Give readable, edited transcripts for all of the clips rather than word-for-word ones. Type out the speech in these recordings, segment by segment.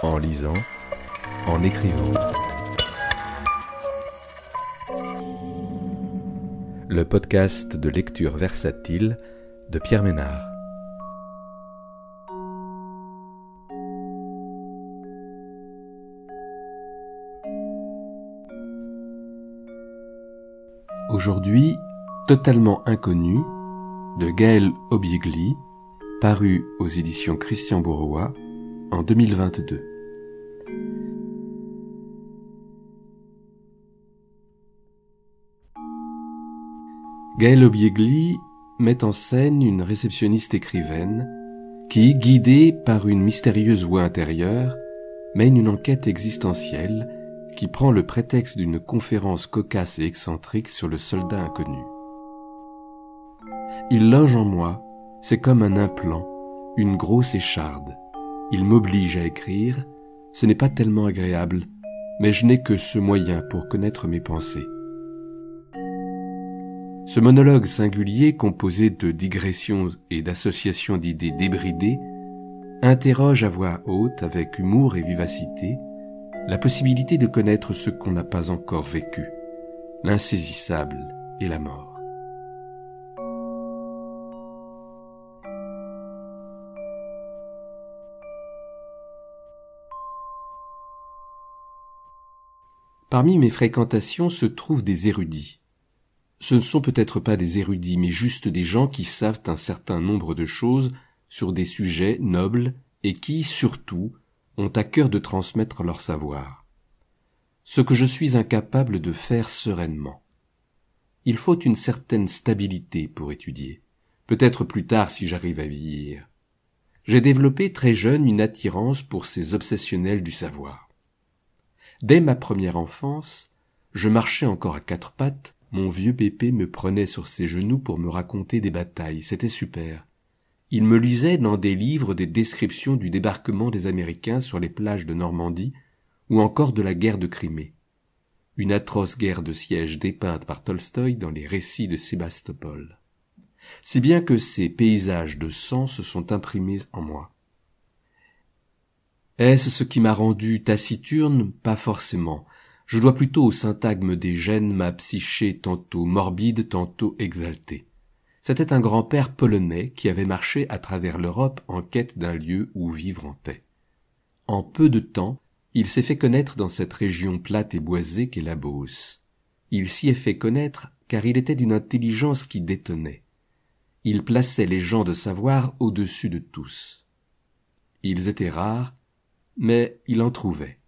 en lisant, en écrivant. Le podcast de lecture versatile de Pierre Ménard. Aujourd'hui, Totalement inconnu, de Gaël Obiegli, paru aux éditions Christian Bourrois en 2022. Gaël Obiegli met en scène une réceptionniste écrivaine qui, guidée par une mystérieuse voix intérieure, mène une enquête existentielle qui prend le prétexte d'une conférence cocasse et excentrique sur le soldat inconnu. Il loge en moi, c'est comme un implant, une grosse écharde. Il m'oblige à écrire, ce n'est pas tellement agréable, mais je n'ai que ce moyen pour connaître mes pensées. Ce monologue singulier, composé de digressions et d'associations d'idées débridées, interroge à voix haute, avec humour et vivacité, la possibilité de connaître ce qu'on n'a pas encore vécu, l'insaisissable et la mort. Parmi mes fréquentations se trouvent des érudits. Ce ne sont peut-être pas des érudits, mais juste des gens qui savent un certain nombre de choses sur des sujets nobles et qui, surtout, ont à cœur de transmettre leur savoir. Ce que je suis incapable de faire sereinement. Il faut une certaine stabilité pour étudier, peut-être plus tard si j'arrive à vieillir. J'ai développé très jeune une attirance pour ces obsessionnels du savoir. Dès ma première enfance, je marchais encore à quatre pattes, mon vieux pépé me prenait sur ses genoux pour me raconter des batailles, c'était super. Il me lisait dans des livres des descriptions du débarquement des Américains sur les plages de Normandie ou encore de la guerre de Crimée. Une atroce guerre de siège dépeinte par Tolstoï dans les récits de Sébastopol. Si bien que ces paysages de sang se sont imprimés en moi. Est-ce ce qui m'a rendu taciturne? Pas forcément. Je dois plutôt au syntagme des gènes ma psyché tantôt morbide, tantôt exaltée. C'était un grand-père polonais qui avait marché à travers l'Europe en quête d'un lieu où vivre en paix. En peu de temps, il s'est fait connaître dans cette région plate et boisée qu'est la Beauce. Il s'y est fait connaître car il était d'une intelligence qui détonnait. Il plaçait les gens de savoir au-dessus de tous. Ils étaient rares, mais il en trouvait.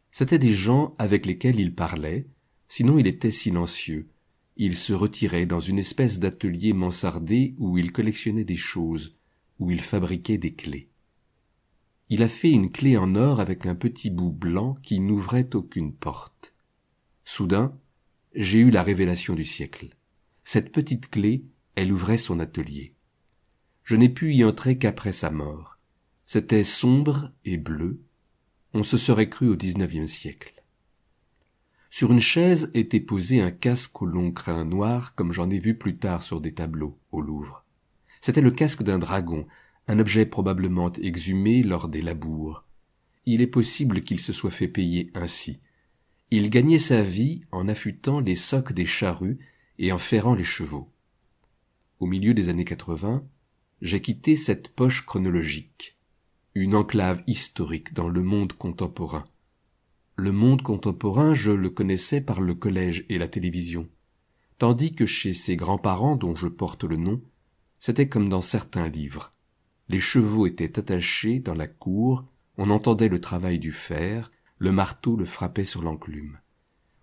C'étaient des gens avec lesquels il parlait, sinon il était silencieux. Il se retirait dans une espèce d'atelier mansardé où il collectionnait des choses, où il fabriquait des clés. Il a fait une clé en or avec un petit bout blanc qui n'ouvrait aucune porte. Soudain, j'ai eu la révélation du siècle. Cette petite clé, elle ouvrait son atelier. Je n'ai pu y entrer qu'après sa mort. C'était sombre et bleu. On se serait cru au XIXe siècle. Sur une chaise était posé un casque au long crin noir, comme j'en ai vu plus tard sur des tableaux au Louvre. C'était le casque d'un dragon, un objet probablement exhumé lors des labours. Il est possible qu'il se soit fait payer ainsi. Il gagnait sa vie en affûtant les socs des charrues et en ferrant les chevaux. Au milieu des années 80, j'ai quitté cette poche chronologique. Une enclave historique dans le monde contemporain. Le monde contemporain, je le connaissais par le collège et la télévision, tandis que chez ses grands-parents dont je porte le nom, c'était comme dans certains livres. Les chevaux étaient attachés dans la cour, on entendait le travail du fer, le marteau le frappait sur l'enclume.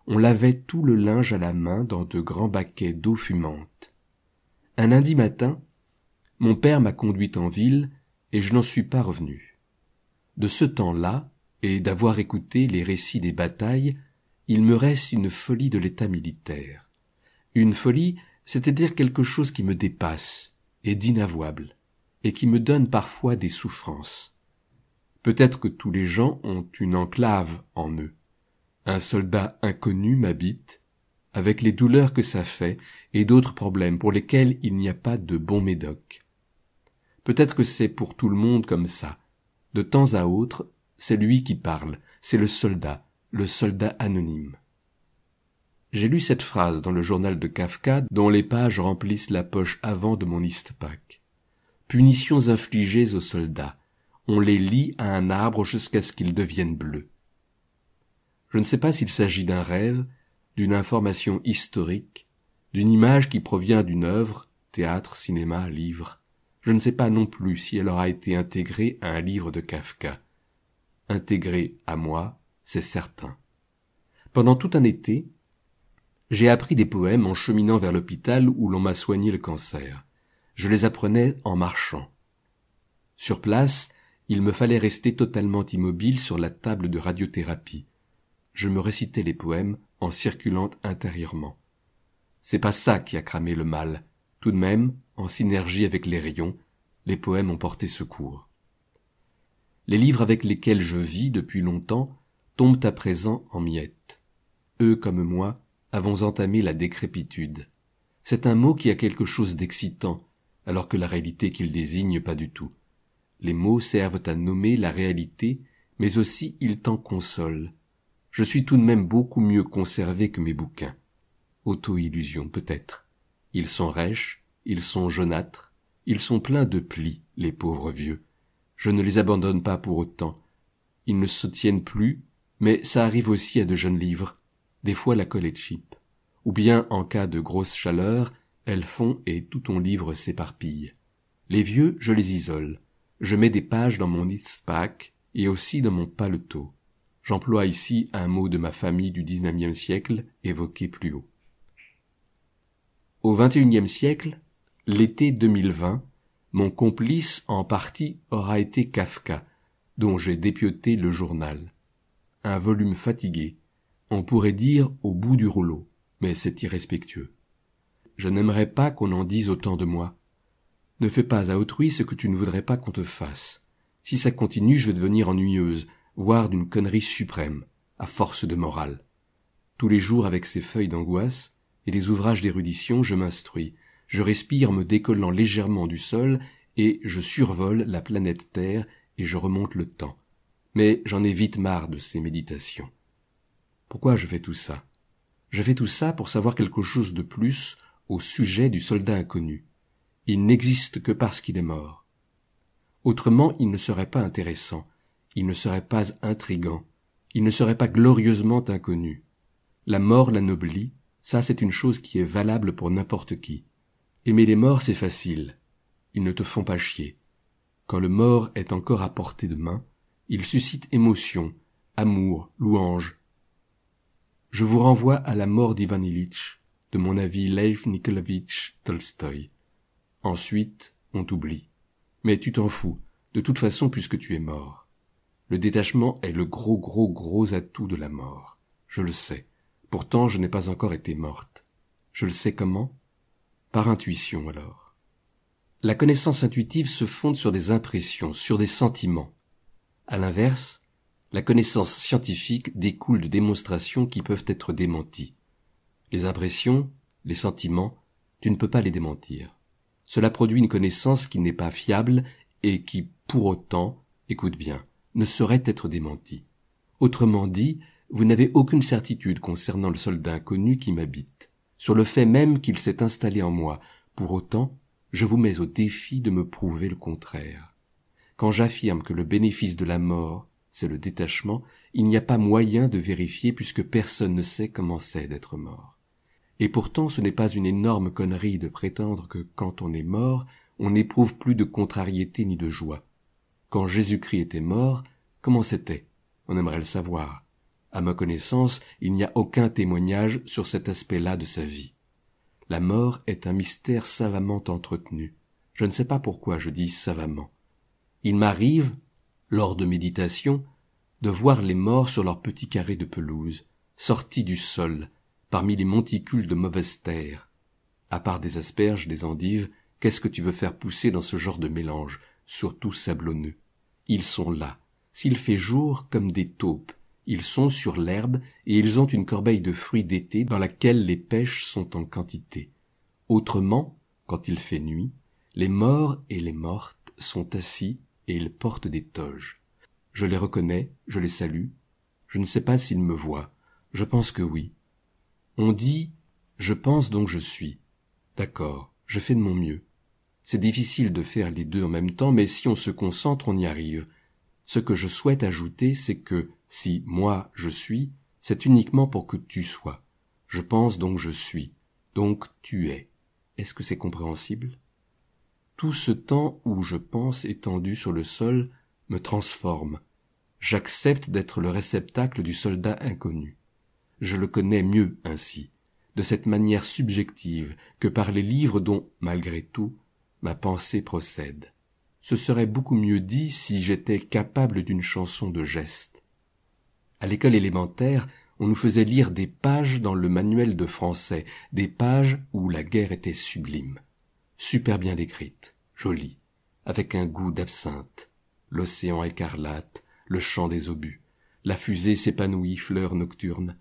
On lavait tout le linge à la main dans de grands baquets d'eau fumante. Un lundi matin, mon père m'a conduite en ville, et je n'en suis pas revenu. De ce temps-là, et d'avoir écouté les récits des batailles, il me reste une folie de l'état militaire. Une folie, c'est-à-dire quelque chose qui me dépasse, et d'inavouable, et qui me donne parfois des souffrances. Peut-être que tous les gens ont une enclave en eux. Un soldat inconnu m'habite, avec les douleurs que ça fait, et d'autres problèmes pour lesquels il n'y a pas de bon médoc. Peut-être que c'est pour tout le monde comme ça. De temps à autre, c'est lui qui parle, c'est le soldat anonyme. J'ai lu cette phrase dans le journal de Kafka, dont les pages remplissent la poche avant de mon Eastpak. Punitions infligées aux soldats. On les lie à un arbre jusqu'à ce qu'ils deviennent bleus. Je ne sais pas s'il s'agit d'un rêve, d'une information historique, d'une image qui provient d'une œuvre, théâtre, cinéma, livre. Je ne sais pas non plus si elle aura été intégrée à un livre de Kafka. Intégrée à moi, c'est certain. Pendant tout un été, j'ai appris des poèmes en cheminant vers l'hôpital où l'on m'a soigné le cancer. Je les apprenais en marchant. Sur place, il me fallait rester totalement immobile sur la table de radiothérapie. Je me récitais les poèmes en circulant intérieurement. C'est pas ça qui a cramé le mal. Tout de même, en synergie avec les rayons, les poèmes ont porté secours. Les livres avec lesquels je vis depuis longtemps tombent à présent en miettes. Eux comme moi avons entamé la décrépitude. C'est un mot qui a quelque chose d'excitant, alors que la réalité qu'il désigne pas du tout. Les mots servent à nommer la réalité, mais aussi ils t'en consolent. Je suis tout de même beaucoup mieux conservé que mes bouquins. Auto-illusion peut-être. Ils sont rêches, ils sont jaunâtres, ils sont pleins de plis, les pauvres vieux. Je ne les abandonne pas pour autant. Ils ne se tiennent plus, mais ça arrive aussi à de jeunes livres. Des fois la colle est cheap. Ou bien, en cas de grosse chaleur, elles fond et tout ton livre s'éparpille. Les vieux, je les isole. Je mets des pages dans mon Eastpak et aussi dans mon paletot. J'emploie ici un mot de ma famille du XIXe siècle, évoqué plus haut. Au XXIe siècle, l'été 2020, mon complice en partie aura été Kafka, dont j'ai dépiauté le journal. Un volume fatigué, on pourrait dire au bout du rouleau, mais c'est irrespectueux. Je n'aimerais pas qu'on en dise autant de moi. Ne fais pas à autrui ce que tu ne voudrais pas qu'on te fasse. Si ça continue, je vais devenir ennuyeuse, voire d'une connerie suprême, à force de morale. Tous les jours avec ces feuilles d'angoisse et les ouvrages d'érudition, je m'instruis. Je respire en me décollant légèrement du sol et je survole la planète Terre et je remonte le temps. Mais j'en ai vite marre de ces méditations. Pourquoi je fais tout ça? Je fais tout ça pour savoir quelque chose de plus au sujet du soldat inconnu. Il n'existe que parce qu'il est mort. Autrement, il ne serait pas intéressant, il ne serait pas intrigant, il ne serait pas glorieusement inconnu. La mort l'anoblit, ça c'est une chose qui est valable pour n'importe qui. Aimer les morts, c'est facile. Ils ne te font pas chier. Quand le mort est encore à portée de main, il suscite émotion, amour, louange. Je vous renvoie à La mort d'Ivan Ilitch, de mon avis Lev Nikolavitch Tolstoï. Ensuite, on t'oublie. Mais tu t'en fous, de toute façon puisque tu es mort. Le détachement est le gros atout de la mort. Je le sais. Pourtant, je n'ai pas encore été morte. Je le sais comment? Par intuition, alors. La connaissance intuitive se fonde sur des impressions, sur des sentiments. À l'inverse, la connaissance scientifique découle de démonstrations qui peuvent être démenties. Les impressions, les sentiments, tu ne peux pas les démentir. Cela produit une connaissance qui n'est pas fiable et qui, pour autant, écoute bien, ne saurait être démentie. Autrement dit, vous n'avez aucune certitude concernant le soldat inconnu qui m'habite, sur le fait même qu'il s'est installé en moi. Pour autant, je vous mets au défi de me prouver le contraire. Quand j'affirme que le bénéfice de la mort, c'est le détachement, il n'y a pas moyen de vérifier puisque personne ne sait comment c'est d'être mort. Et pourtant, ce n'est pas une énorme connerie de prétendre que quand on est mort, on n'éprouve plus de contrariété ni de joie. Quand Jésus-Christ était mort, comment c'était? On aimerait le savoir. À ma connaissance, il n'y a aucun témoignage sur cet aspect-là de sa vie. La mort est un mystère savamment entretenu. Je ne sais pas pourquoi je dis savamment. Il m'arrive, lors de méditation, de voir les morts sur leur petit carré de pelouse, sortis du sol, parmi les monticules de mauvaise terre. À part des asperges, des endives, qu'est-ce que tu veux faire pousser dans ce genre de mélange, surtout sablonneux? Ils sont là. S'il fait jour, comme des taupes, ils sont sur l'herbe et ils ont une corbeille de fruits d'été dans laquelle les pêches sont en quantité. Autrement, quand il fait nuit, les morts et les mortes sont assis et ils portent des toges. Je les reconnais, je les salue. Je ne sais pas s'ils me voient. Je pense que oui. On dit « je pense donc je suis ». D'accord, je fais de mon mieux. C'est difficile de faire les deux en même temps, mais si on se concentre, on y arrive. Ce que je souhaite ajouter, c'est que si moi je suis, c'est uniquement pour que tu sois. Je pense donc je suis, donc tu es. Est-ce que c'est compréhensible? Tout ce temps où je pense étendu sur le sol me transforme. J'accepte d'être le réceptacle du soldat inconnu. Je le connais mieux ainsi, de cette manière subjective que par les livres dont, malgré tout, ma pensée procède. Ce serait beaucoup mieux dit si j'étais capable d'une chanson de gestes. À l'école élémentaire, on nous faisait lire des pages dans le manuel de français, des pages où la guerre était sublime, super bien décrite, jolie, avec un goût d'absinthe, l'océan écarlate, le chant des obus, la fusée s'épanouit, fleur nocturne.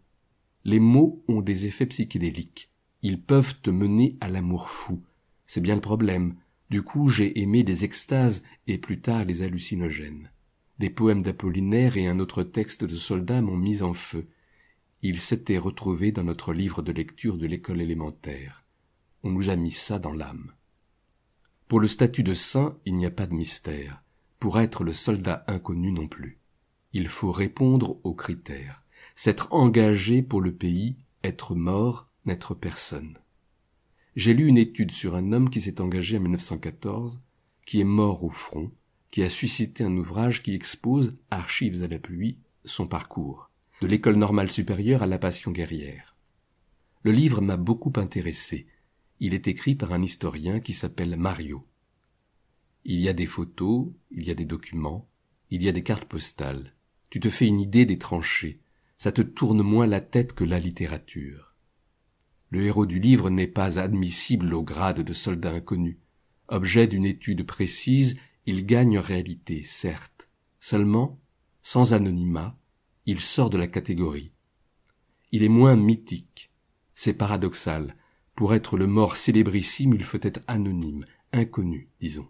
Les mots ont des effets psychédéliques, ils peuvent te mener à l'amour fou, c'est bien le problème. Du coup, j'ai aimé les extases et plus tard les hallucinogènes. Des poèmes d'Apollinaire et un autre texte de soldat m'ont mis en feu. Ils s'étaient retrouvés dans notre livre de lecture de l'école élémentaire. On nous a mis ça dans l'âme. Pour le statut de saint, il n'y a pas de mystère. Pour être le soldat inconnu non plus. Il faut répondre aux critères. S'être engagé pour le pays, être mort, n'être personne. J'ai lu une étude sur un homme qui s'est engagé en 1914, qui est mort au front, qui a suscité un ouvrage qui expose, archives à l'appui, son parcours, de l'école normale supérieure à la passion guerrière. Le livre m'a beaucoup intéressé. Il est écrit par un historien qui s'appelle Mario. Il y a des photos, il y a des documents, il y a des cartes postales. Tu te fais une idée des tranchées. Ça te tourne moins la tête que la littérature. Le héros du livre n'est pas admissible au grade de soldat inconnu. Objet d'une étude précise, il gagne en réalité, certes. Seulement, sans anonymat, il sort de la catégorie. Il est moins mythique. C'est paradoxal. Pour être le mort célébrissime, il faut être anonyme, inconnu, disons.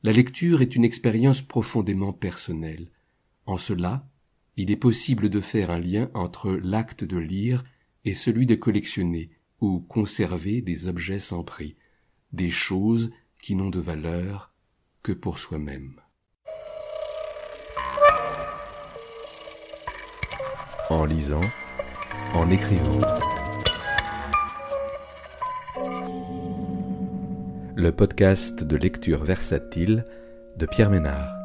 La lecture est une expérience profondément personnelle. En cela, il est possible de faire un lien entre l'acte de lire et celui de collectionner ou conserver des objets sans prix, des choses qui n'ont de valeur que pour soi-même. En lisant, en écrivant. Le podcast de lecture versatile de Pierre Ménard.